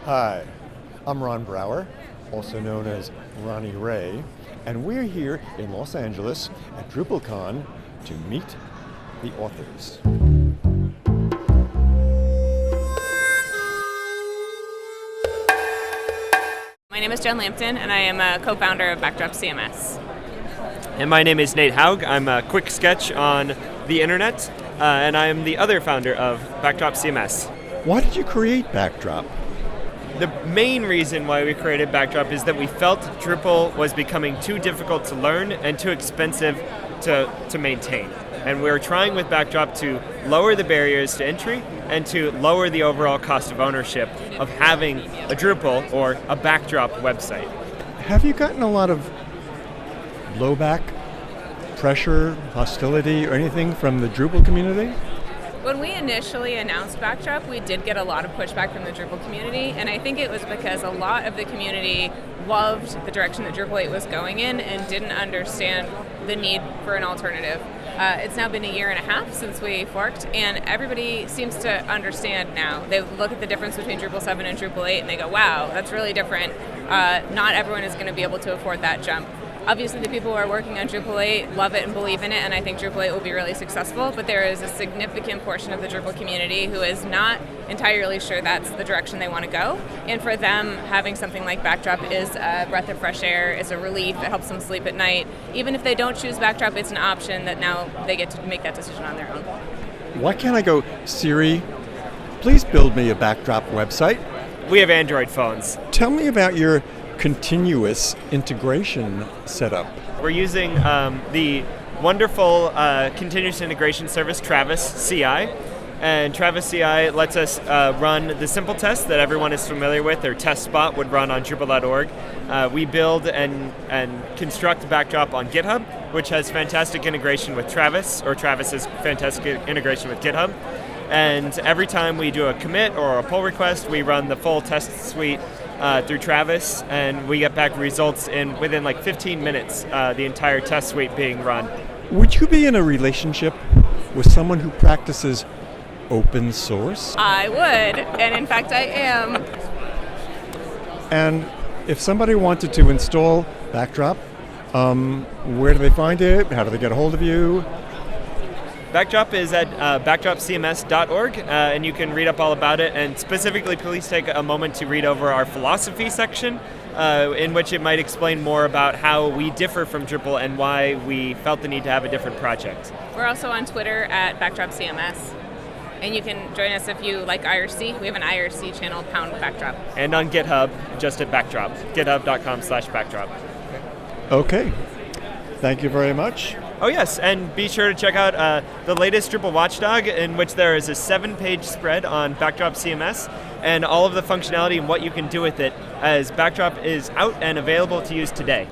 Hi, I'm Ron Brower, also known as Ronnie Ray, and we're here in Los Angeles at DrupalCon to meet the authors. My name is Jen Lampton, and I am a co-founder of Backdrop CMS. And my name is Nate Haug. I'm a quick sketch on the internet, and I am the other founder of Backdrop CMS. Why did you create Backdrop? The main reason why we created Backdrop is that we felt Drupal was becoming too difficult to learn and too expensive to maintain. And we're trying with Backdrop to lower the barriers to entry and to lower the overall cost of ownership of having a Drupal or a Backdrop website. Have you gotten a lot of blowback, pressure, hostility, or anything from the Drupal community? When we initially announced Backdrop, we did get a lot of pushback from the Drupal community, and I think it was because a lot of the community loved the direction that Drupal 8 was going in and didn't understand the need for an alternative. It's now been a year and a half since we forked, and everybody seems to understand now. They look at the difference between Drupal 7 and Drupal 8 and they go, wow, that's really different. Not everyone is going to be able to afford that jump. Obviously, the people who are working on Drupal 8 love it and believe in it, and I think Drupal 8 will be really successful, but there is a significant portion of the Drupal community who is not entirely sure that's the direction they want to go. And for them, having something like Backdrop is a breath of fresh air, is a relief, it helps them sleep at night. Even if they don't choose Backdrop, it's an option that now they get to make that decision on their own. Why can't I go, Siri, please build me a Backdrop website? We have Android phones. Tell me about your continuous integration setup. We're using the wonderful continuous integration service, Travis CI. And Travis CI lets us run the simple tests that everyone is familiar with. Their test spot would run on Drupal.org. We build and construct Backdrop on GitHub, which has fantastic integration with Travis, or Travis's fantastic integration with GitHub. And every time we do a commit or a pull request, we run the full test suite through Travis, and we get back results within like 15 minutes, the entire test suite being run. Would you be in a relationship with someone who practices open source? I would, and in fact I am. And if somebody wanted to install Backdrop, where do they find it? How do they get a hold of you? Backdrop is at backdropcms.org, and you can read up all about it. And specifically, please take a moment to read over our philosophy section, in which it might explain more about how we differ from Drupal and why we felt the need to have a different project. We're also on Twitter at BackdropCMS. And you can join us if you like IRC. We have an IRC channel, #Backdrop. And on GitHub, just at Backdrop, github.com/Backdrop. Okay. Thank you very much. Oh yes, and be sure to check out the latest Drupal Watchdog, in which there is a 7-page spread on Backdrop CMS and all of the functionality and what you can do with it, as Backdrop is out and available to use today.